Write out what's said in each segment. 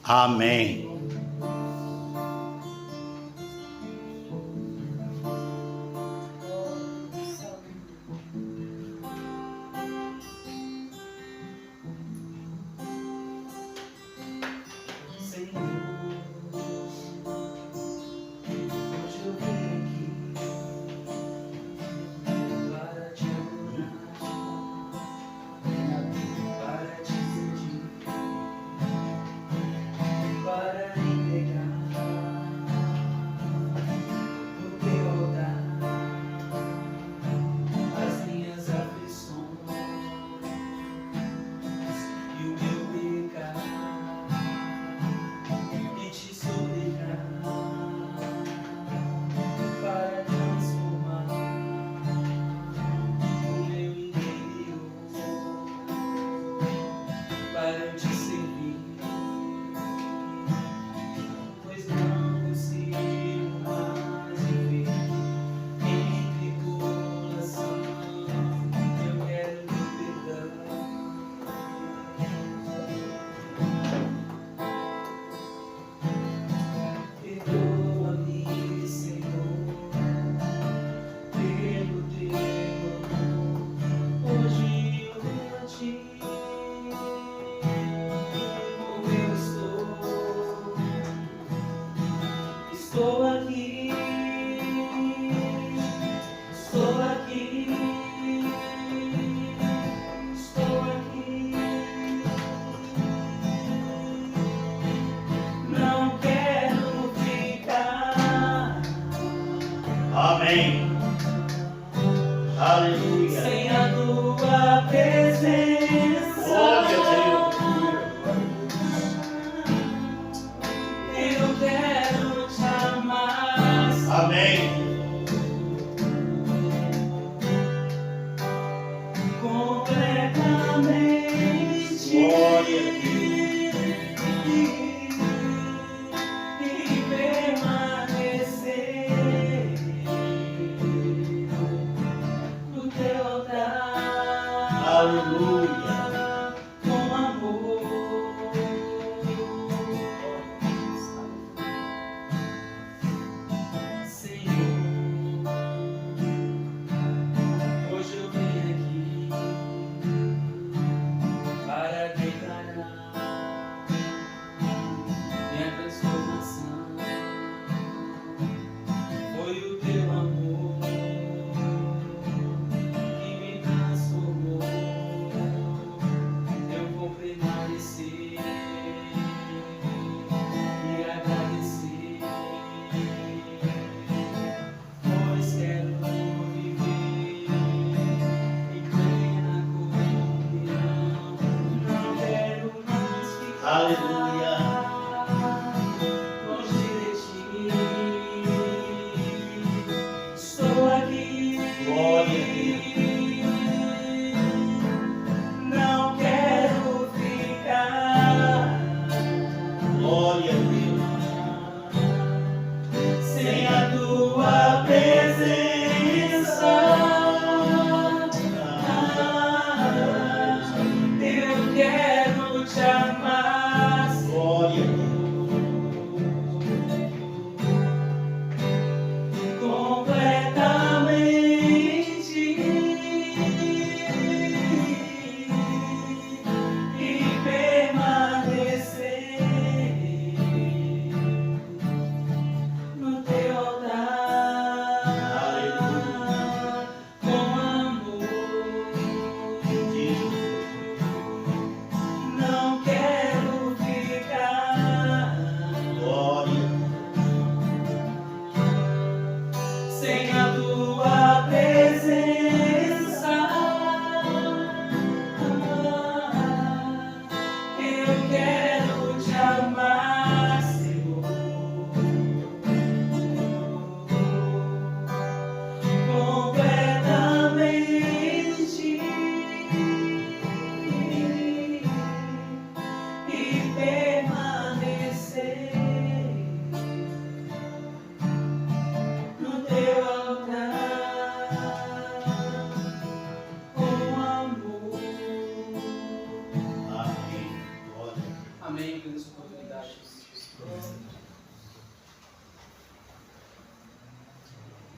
Amém. Amém. Aleluia. Sem a tua presença, Glória a Deus. eu quero te amar. Amém. Completamente. Glória a Deus. E permanecer no teu altar. Aleluia. Com amor. Senhor, hoje eu vim aqui para declarar minha transformação. Foi o teu amor que me transformou. Eu vou permanecer e agradecer, pois quero viver em plena comunhão. Não quero mais ficar Aleluia. longe de ti. Estou aqui. Glória a Não quero ficar Glória a Deus. sem a tua presença. Eu quero te amar. Glória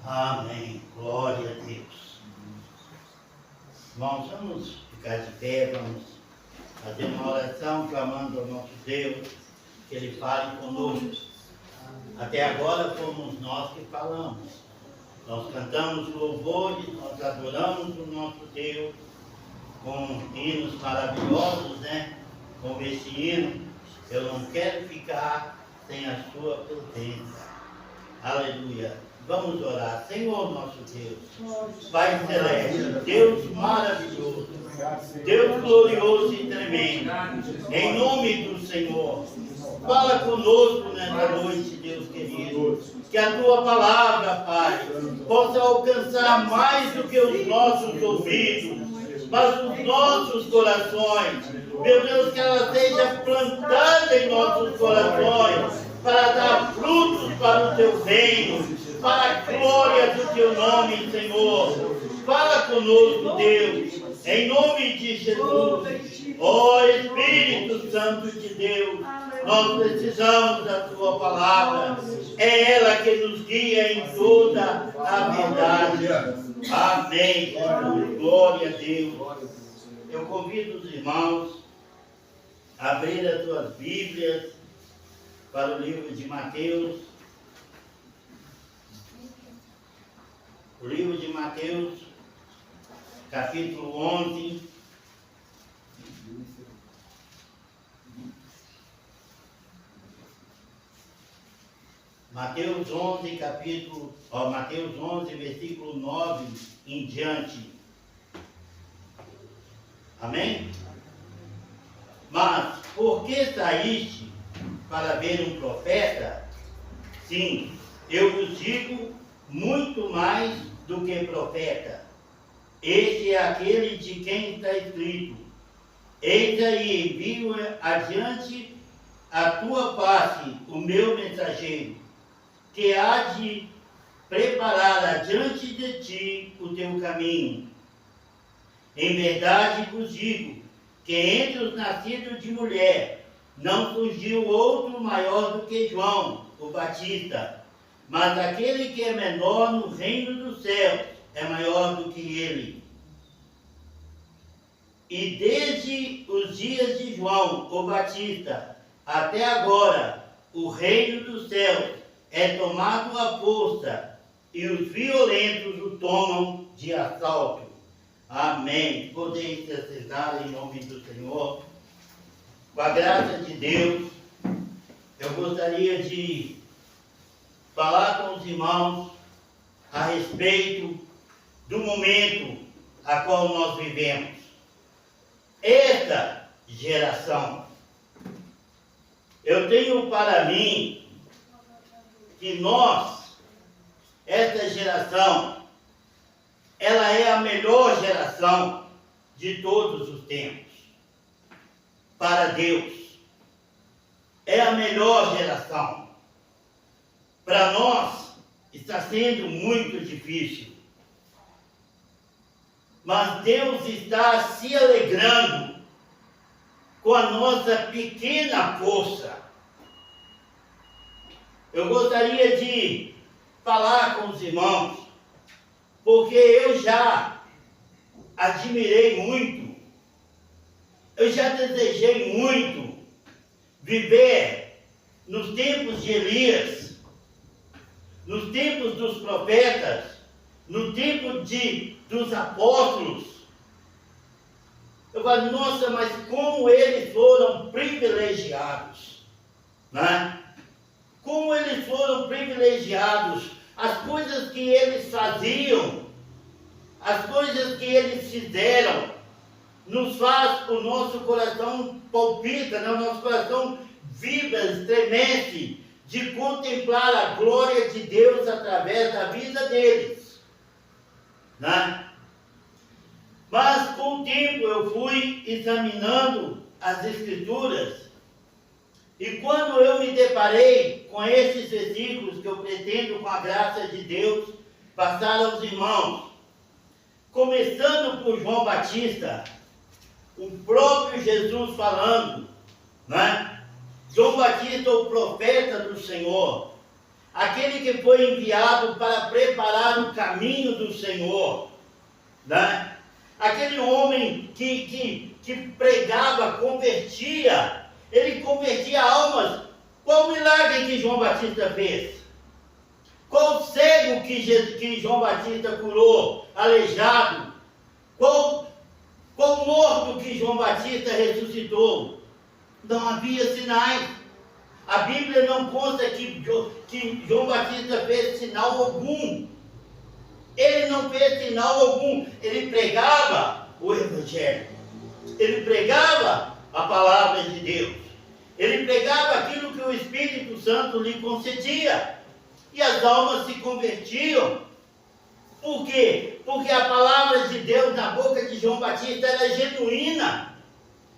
Amém. Glória a Deus. Irmãos, vamos ficar de pé, vamos fazer uma oração clamando ao nosso Deus, que Ele fale conosco. Até agora fomos nós que falamos. Nós cantamos louvores, nós adoramos o nosso Deus com hinos maravilhosos, né? Como esse hino, eu não quero ficar sem a sua presença. Aleluia. Vamos orar. Senhor nosso Deus, Pai Celeste, Deus maravilhoso, Deus glorioso e tremendo, em nome do Senhor, fala conosco nessa noite, Deus querido, que a Tua palavra, Pai, possa alcançar mais do que os nossos ouvidos, mas os nossos corações. Meu Deus, que ela seja plantada em nossos corações, para dar frutos para o Teu reino, para a glória do Teu nome, Senhor. Fala conosco, Deus, em nome de Jesus. Ó Espírito Santo de Deus, nós precisamos da Tua palavra. É ela que nos guia em toda a verdade. Amém, Jesus. Glória a Deus. Eu convido os irmãos a abrir as suas Bíblias para o livro de Mateus. O livro de Mateus, capítulo 11. Mateus 11, versículo 9 em diante. Amém? Mas, por que saíste para ver um profeta? Sim, eu vos digo, muito mais do que profeta. Este é aquele de quem está escrito: eis aí, envio adiante a tua face o meu mensageiro, que há de preparar adiante de ti o teu caminho. Em verdade vos digo, que entre os nascidos de mulher não surgiu outro maior do que João, o Batista. Mas aquele que é menor no reino dos céus é maior do que ele. E desde os dias de João, o Batista, até agora, o reino dos céus é tomado à força, e os violentos o tomam de assalto. Amém. Podeis se assentar em nome do Senhor. Com a graça de Deus, eu gostaria de falar com os irmãos a respeito do momento a qual nós vivemos. Esta geração, eu tenho para mim que esta geração, ela é a melhor geração de todos os tempos. Para Deus, é a melhor geração. Para nós, está sendo muito difícil. Mas Deus está se alegrando com a nossa pequena força. Eu gostaria de falar com os irmãos, porque eu já admirei muito, eu já desejei muito viver nos tempos de Elias, nos tempos dos profetas, no tempo dos apóstolos. Eu falo, nossa, mas como eles foram privilegiados, né? Como eles foram privilegiados, as coisas que eles faziam, as coisas que eles fizeram, nos faz, o nosso coração palpita, né? O nosso coração vibra, estremece, de contemplar a glória de Deus através da vida deles, né? Mas com o tempo eu fui examinando as Escrituras, e quando eu me deparei com esses versículos que eu pretendo, com a graça de Deus, passar aos irmãos, começando por João Batista, o próprio Jesus falando, né? João Batista, o profeta do Senhor, aquele que foi enviado para preparar o caminho do Senhor, né? Aquele homem que pregava, convertia, ele convertia almas. Qual o milagre que João Batista fez? Qual o cego que João Batista curou, aleijado? Qual o morto que João Batista ressuscitou? Não havia sinais. A Bíblia não conta que João Batista fez sinal algum. Ele não fez sinal algum. Ele pregava o Evangelho. Ele pregava a palavra de Deus. Ele pregava aquilo que o Espírito Santo lhe concedia. E as almas se convertiam. Por quê? Porque a palavra de Deus na boca de João Batista era genuína.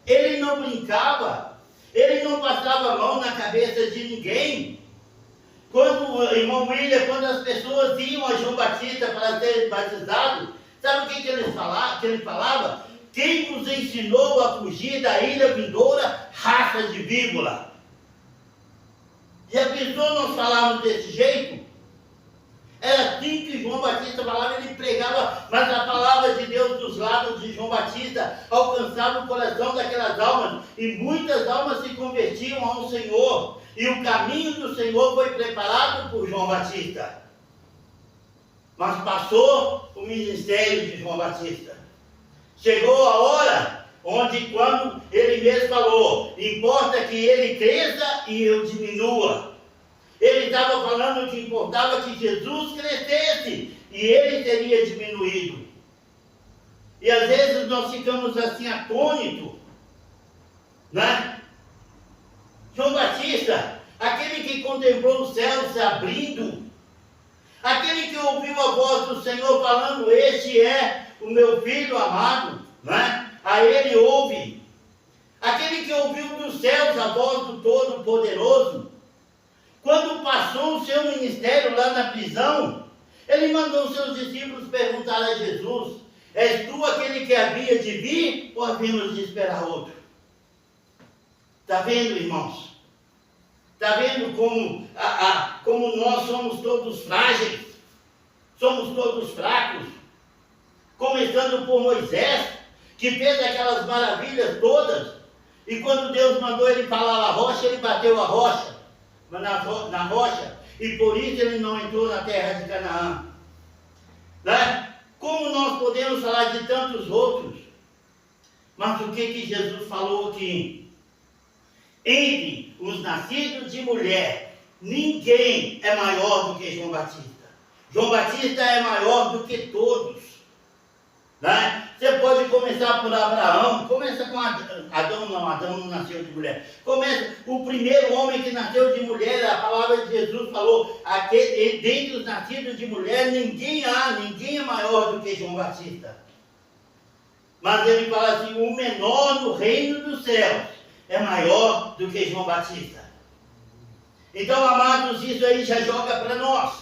Ele não brincava. Ele não passava a mão na cabeça de ninguém. Quando, irmão William, quando as pessoas iam a João Batista para serem batizados, sabe o que ele falava? Quem nos ensinou a fugir da ira vindoura, raça de víbora? Já pensou nós falarmos desse jeito? Era assim que João Batista falava, ele pregava, mas a palavra de Deus dos lábios de João Batista alcançava o coração daquelas almas, e muitas almas se convertiam ao Senhor, e o caminho do Senhor foi preparado por João Batista. Mas passou o ministério de João Batista. Chegou a hora onde, quando ele mesmo falou, importa que ele cresça e eu diminua. Ele estava falando que importava que Jesus crescesse e ele teria diminuído. E às vezes nós ficamos assim atônitos, né? João Batista, aquele que contemplou os céus se abrindo, aquele que ouviu a voz do Senhor falando, este é o meu filho amado, né? A ele ouve. Aquele que ouviu dos céus a voz do Todo-Poderoso. Quando passou o seu ministério lá na prisão, ele mandou seus discípulos perguntar a Jesus, és tu aquele que havia de vir ou havíamos de esperar outro? Está vendo, irmãos? Está vendo como nós somos todos frágeis? Somos todos fracos? Começando por Moisés, que fez aquelas maravilhas todas, e quando Deus mandou ele falar a rocha, ele bateu a rocha. Na rocha, e por isso ele não entrou na terra de Canaã, né? Como nós podemos falar de tantos outros? Mas o que Jesus falou aqui? Entre os nascidos de mulher, ninguém é maior do que João Batista. João Batista é maior do que todos, né? Você pode começar por Abraão, começa com Adão não nasceu de mulher. Começa, o primeiro homem que nasceu de mulher, a palavra de Jesus falou, dentre os nascidos de mulher, ninguém é maior do que João Batista. Mas ele fala assim, o menor no reino dos céus é maior do que João Batista. Então, amados, isso aí já joga para nós,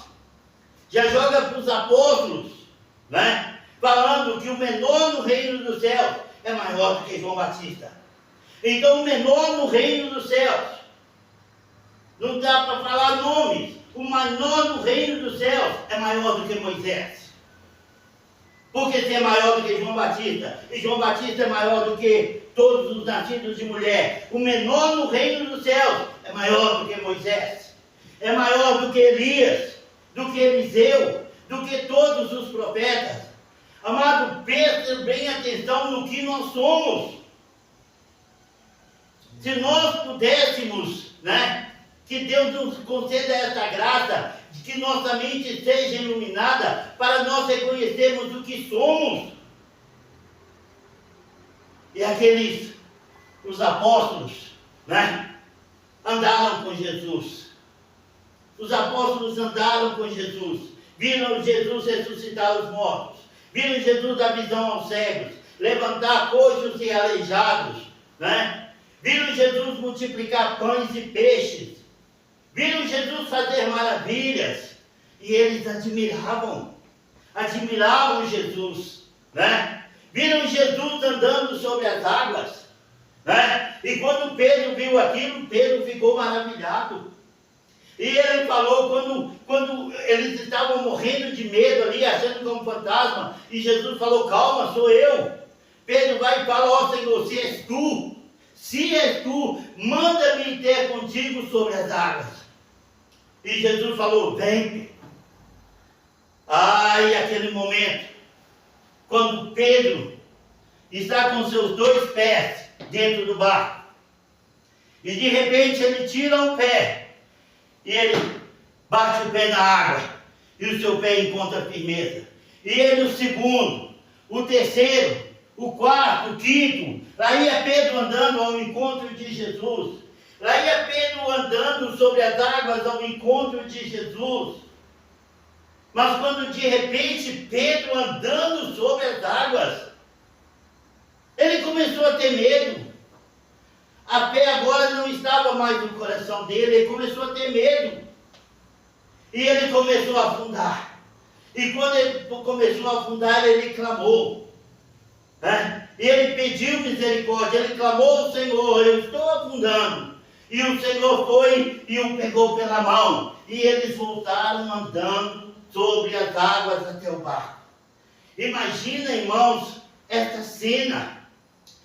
já joga para os apóstolos, né? Falando que o menor no reino dos céus é maior do que João Batista. Então, o menor no reino dos céus, não dá para falar nomes, o menor no reino dos céus é maior do que Moisés. Porque se é maior do que João Batista, e João Batista é maior do que todos os nascidos de mulher, o menor no reino dos céus é maior do que Moisés, é maior do que Elias, do que Eliseu, do que todos os profetas. Amado, preste bem atenção no que nós somos. Se nós pudéssemos, né, que Deus nos conceda essa graça, de que nossa mente seja iluminada, para nós reconhecermos o que somos. E os apóstolos, né, andaram com Jesus. Os apóstolos andaram com Jesus, viram Jesus ressuscitar os mortos. Viram Jesus dar visão aos cegos, levantar coxos e aleijados, né? Viram Jesus multiplicar pães e peixes. Viram Jesus fazer maravilhas. E eles admiravam Jesus, né? Viram Jesus andando sobre as águas. Né? E quando Pedro viu aquilo, Pedro ficou maravilhado. E ele falou, quando eles estavam morrendo de medo ali, achando que era um fantasma, e Jesus falou, calma, sou eu. Pedro vai e fala, ó Senhor, se és tu, manda-me ter contigo sobre as águas. E Jesus falou, vem. Ai, aquele momento, quando Pedro está com seus 2 pés dentro do barco, e de repente ele tira um pé, e ele bate o pé na água, e o seu pé encontra firmeza. E ele o segundo, o terceiro, o quarto, o quinto, lá ia Pedro andando ao encontro de Jesus. Lá ia Pedro andando sobre as águas ao encontro de Jesus. Mas quando de repente Pedro andando sobre as águas, ele começou a ter medo. A fé agora não estava mais no coração dele, ele começou a ter medo. E ele começou a afundar. E quando ele começou a afundar, ele clamou. Né? Ele pediu misericórdia, ele clamou ao Senhor, eu estou afundando. E o Senhor foi e o pegou pela mão. E eles voltaram andando sobre as águas até o barco. Imagina, irmãos, esta cena.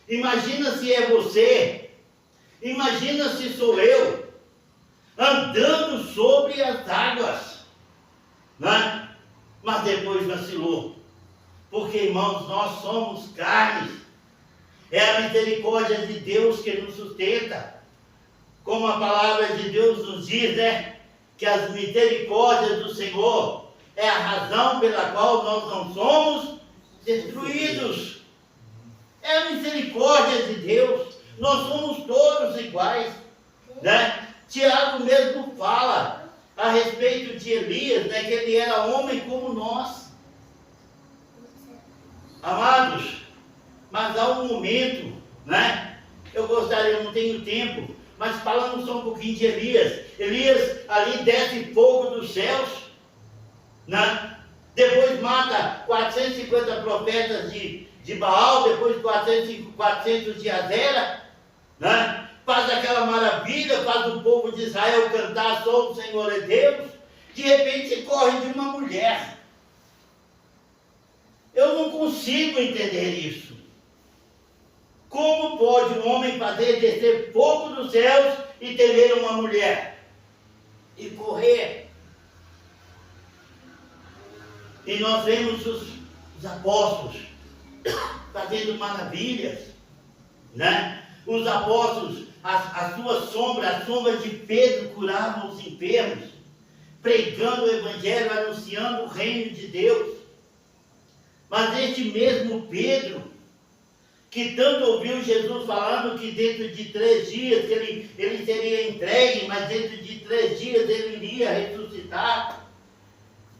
Imagina se é você. Imagina se sou eu. Andando sobre as águas. Né? Mas depois vacilou. Porque, irmãos, nós somos carnes. É a misericórdia de Deus que nos sustenta. Como a palavra de Deus nos diz, né? Que as misericórdias do Senhor é a razão pela qual nós não somos destruídos. É a misericórdia de Deus. Nós somos todos iguais. Né? Tiago mesmo fala a respeito de Elias, né? Que ele era homem como nós. Amados, mas há um momento, né? Eu gostaria, eu não tenho tempo, mas falando só um pouquinho de Elias. Elias ali desce fogo dos céus, né? Depois mata 450 profetas de Baal, depois 400 de Azera, né? Faz aquela maravilha, faz o povo de Israel cantar, só o Senhor é Deus. De repente corre de uma mulher. Eu não consigo entender isso. Como pode um homem fazer descer fogo dos céus e temer uma mulher? E correr? E nós vemos os apóstolos fazendo maravilhas, né? Os apóstolos, a sua sombra, a sombra de Pedro curavam os enfermos, pregando o evangelho, anunciando o reino de Deus. Mas este mesmo Pedro, que tanto ouviu Jesus falando que dentro de 3 dias que ele seria entregue, mas dentro de 3 dias ele iria ressuscitar.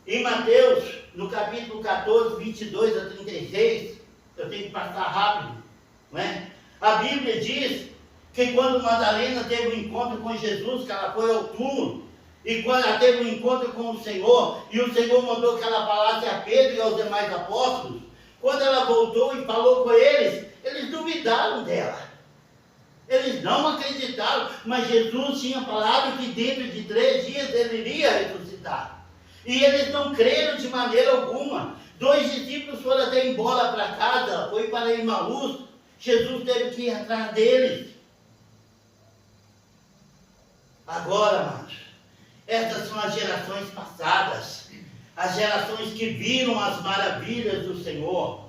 Em Mateus, no capítulo 14, 22 a 36, eu tenho que passar rápido, né? A Bíblia diz que quando Madalena teve um encontro com Jesus, que ela foi ao túmulo, e quando ela teve um encontro com o Senhor, e o Senhor mandou que ela falasse a Pedro e aos demais apóstolos, quando ela voltou e falou com eles, eles duvidaram dela. Eles não acreditaram, mas Jesus tinha falado que dentro de 3 dias ele iria ressuscitar. E eles não creram de maneira alguma. 2 discípulos foram até embora para casa, foi para Emaús. Jesus teve que ir atrás deles. Agora, amados, essas são as gerações passadas, as gerações que viram as maravilhas do Senhor,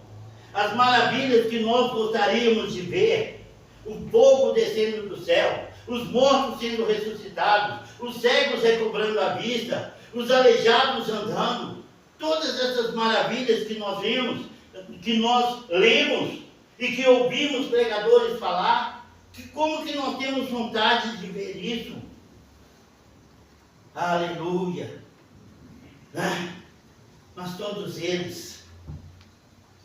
as maravilhas que nós gostaríamos de ver, o fogo descendo do céu, os mortos sendo ressuscitados, os cegos recobrando a vista, os aleijados andando, todas essas maravilhas que nós vimos, que nós lemos e que ouvimos pregadores falar, como que nós temos vontade de ver isso? Aleluia! Né? Mas todos eles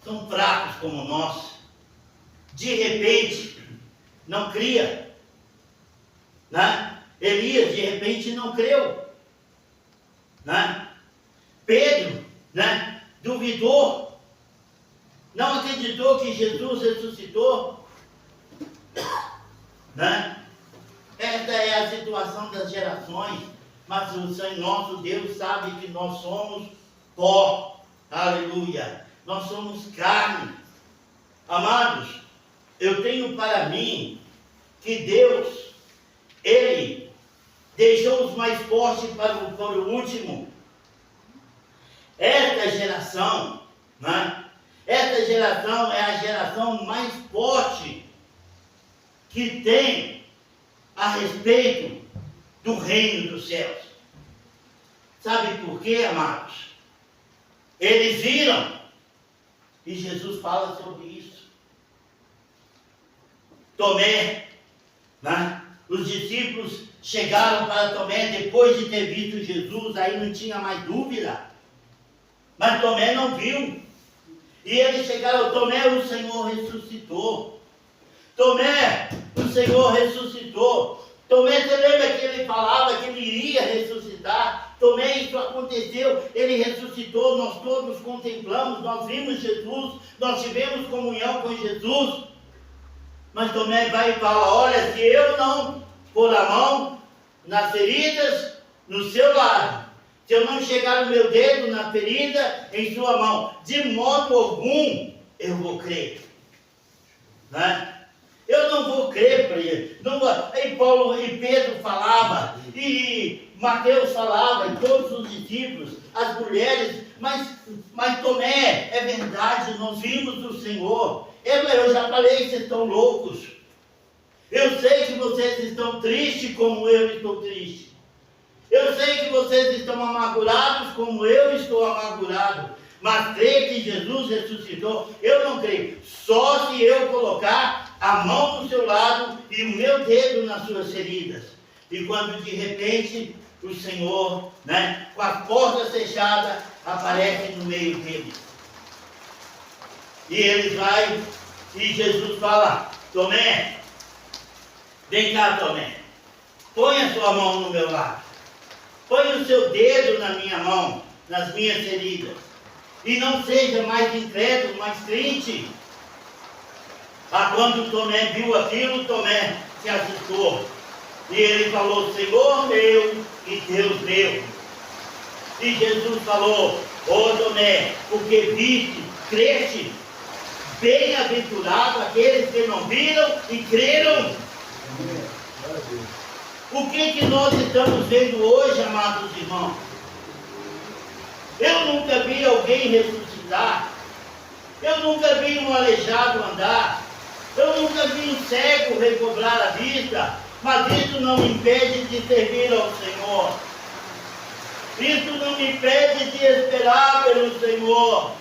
são fracos como nós. De repente, não cria. Né? Elias, de repente, não creu. Né? Pedro, né? Duvidou. Não acreditou que Jesus ressuscitou. né? Esta é a situação das gerações, mas o Senhor, nosso Deus, sabe que nós somos pó, aleluia, nós somos carne. Amados, eu tenho para mim que Deus, Ele deixou os mais fortes para o último. Esta geração, né? Esta geração é a geração mais forte que tem a respeito do reino dos céus. Sabe por quê, amados? Eles viram, e Jesus fala sobre isso. Tomé, né? Os discípulos chegaram para Tomé depois de ter visto Jesus, aí não tinha mais dúvida. Mas Tomé não viu. E eles chegaram, Tomé, o Senhor ressuscitou. Tomé, o Senhor ressuscitou. Tomé, você lembra que ele falava que ele iria ressuscitar? Tomé, isso aconteceu, ele ressuscitou, nós todos contemplamos, nós vimos Jesus, nós tivemos comunhão com Jesus. Mas Tomé vai e fala, olha, se eu não pôr a mão nas feridas no seu lado, se eu não chegar o meu dedo na ferida em sua mão, de modo algum eu vou crer. Né? Eu não vou crer para ele. Não vou. E Paulo e Pedro falava, e Mateus falava, e todos os discípulos, as mulheres, mas Tomé, é verdade, nós vimos o Senhor. Eu já falei, vocês estão loucos. Eu sei que vocês estão tristes como eu estou triste. Eu sei que vocês estão amargurados como eu estou amargurado. Mas crer que Jesus ressuscitou, eu não creio. Só se eu colocar a mão no seu lado e o meu dedo nas suas feridas. E quando de repente o Senhor, né, com a porta fechada, aparece no meio deles. E ele vai, e Jesus fala, Tomé, vem cá, Tomé, põe a sua mão no meu lado. Põe o seu dedo na minha mão, nas minhas feridas. E não seja mais incrédulo, mas crente. Quando Tomé viu aquilo, Tomé se assustou. E ele falou, Senhor meu e Deus meu. E Jesus falou, Tomé, porque viste, creste, bem-aventurado aqueles que não viram e creram. O que nós estamos vendo hoje, amados irmãos? Eu nunca vi alguém ressuscitar. Eu nunca vi um aleijado andar. Eu nunca vi um cego recobrar a vista. Mas isso não me impede de servir ao Senhor. Isso não me impede de esperar pelo Senhor.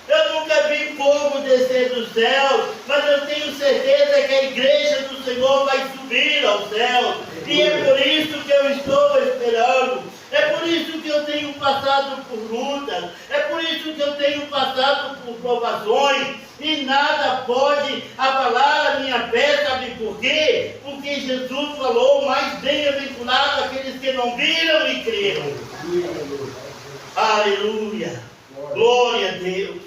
Eu nunca vi fogo descer do céu, mas eu tenho certeza que a igreja do Senhor vai subir ao céu. E é por isso que eu estou esperando. É por isso que eu tenho passado por lutas. É por isso que eu tenho passado por provações. E nada pode abalar a minha fé, sabe por quê? Porque Jesus falou, mais bem-aventurado aqueles que não viram e creram. Aleluia. Glória a Deus.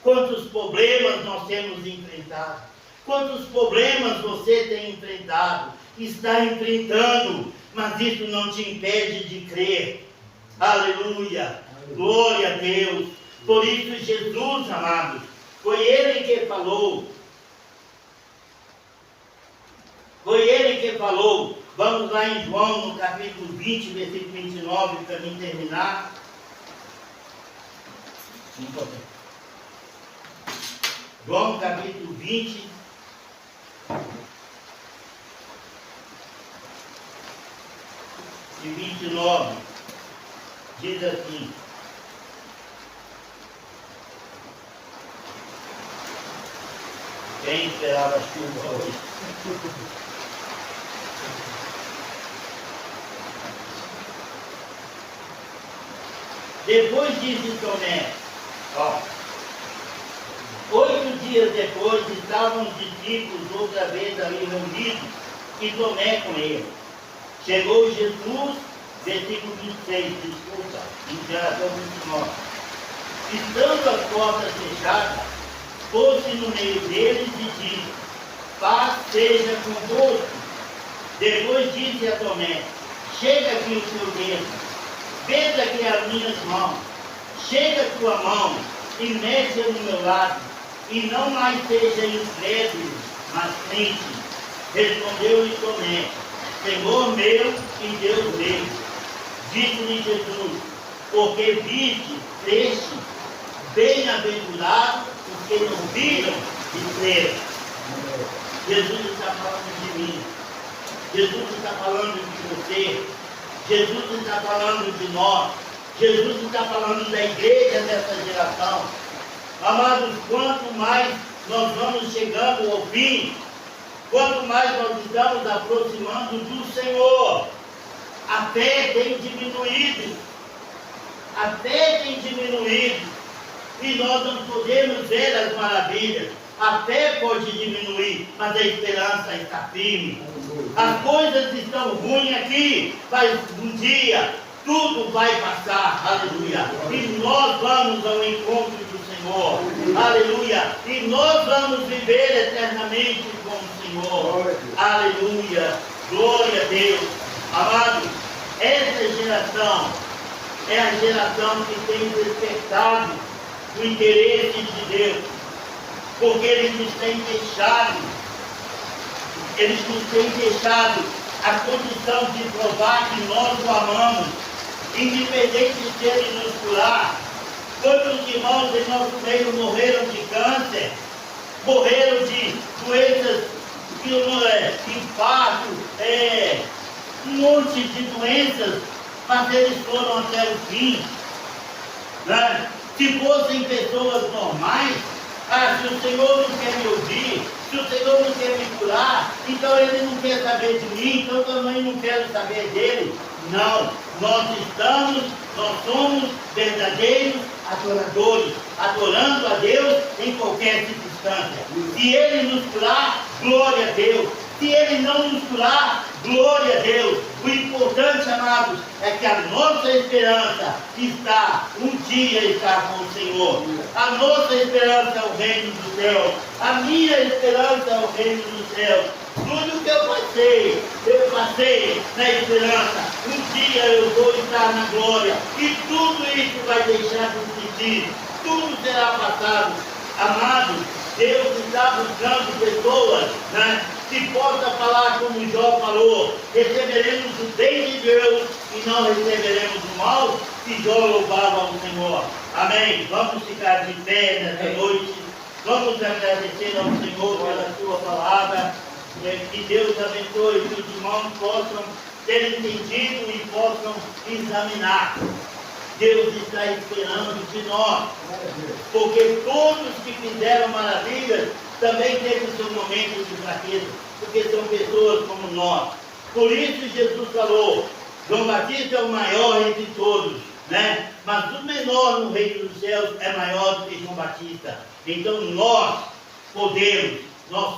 Quantos problemas nós temos enfrentado. Quantos problemas você tem enfrentado. Está enfrentando. Mas isso não te impede de crer. Aleluia. Glória a Deus. Por isso Jesus, amados, foi Ele que falou. Foi Ele que falou. Vamos lá em João, no capítulo 20, versículo 29, para mim terminar. João, capítulo 20. E 29, diz assim: quem esperava chuva hoje? Depois disse Tomé, 8 dias depois estavam os discípulos outra vez ali reunidos e Tomé com ele. Chegou Jesus, versículo 26, desculpa, em geração 29. Estando as portas fechadas, pôs-se no meio deles e disse: paz seja convosco. Depois disse a Tomé: chega aqui o teu dedo, veja aqui as minhas mãos, chega a tua mão e mete no meu lado, e não mais seja incrédulo, mas crente. Respondeu-lhe Tomé: Senhor meu e Deus meu. Disse-lhe Jesus: porque viste, creste, bem-aventurado os que não viram e creram. Jesus está falando de mim, Jesus está falando de você, Jesus está falando de nós, Jesus está falando da igreja dessa geração. Amados, quanto mais nós vamos chegando ao fim, quanto mais nós estamos aproximando do Senhor, a fé tem diminuído, a fé tem diminuído, e nós não podemos ver as maravilhas. A fé pode diminuir, mas a esperança está firme. As coisas estão ruins aqui, mas um dia tudo vai passar, aleluia. E nós vamos ao encontro do Senhor, aleluia. E nós vamos viver eternamente com o Senhor, aleluia. Glória a Deus. Amados, essa geração é a geração que tem despertado o interesse de Deus, porque eles nos têm deixado a condição de provar que nós o amamos, independente de ele nos curar. Quantos irmãos em nosso meio morreram de câncer, morreram de doenças, infarto, um monte de doenças, mas eles foram até o fim, né? Se fossem pessoas normais, se o Senhor não quer me ouvir, se o Senhor não quer me curar, então ele não quer saber de mim, então eu também não quero saber dele. Não, nós somos verdadeiros adoradores, adorando a Deus em qualquer circunstância. Se ele nos curar, glória a Deus. Se ele não nos curar, glória a Deus. O importante, amados, é que a nossa esperança está, um dia está com o Senhor. A nossa esperança é o reino dos céus. A minha esperança é o reino dos céus. Tudo que eu passei na esperança. Um dia eu vou estar na glória. E tudo isso vai deixar de existir. Tudo será passado. Amados, Deus está buscando pessoas, né, que possam falar como Jó falou: receberemos o bem de Deus e não receberemos o mal, se Jó louvava ao Senhor. Amém? Vamos ficar de pé nessa noite, vamos agradecer ao Senhor pela sua palavra, que Deus abençoe, que os irmãos possam ter entendido e possam examinar. Deus está esperando de nós, porque todos que fizeram maravilhas também teve o seu momento de fraqueza, porque são pessoas como nós. Por isso Jesus falou: João Batista é o maior entre todos, né? Mas o menor no reino dos céus é maior do que João Batista. Então nós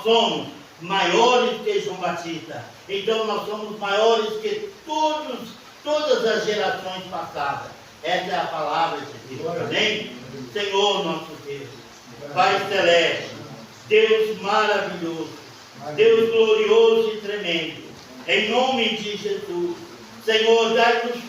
somos maiores que João Batista. Então nós somos maiores que todas as gerações passadas. Essa é a palavra de Deus. Amém? Senhor nosso Deus, Pai celeste, Deus maravilhoso, Deus glorioso e tremendo, em nome de Jesus, Senhor, dai-nos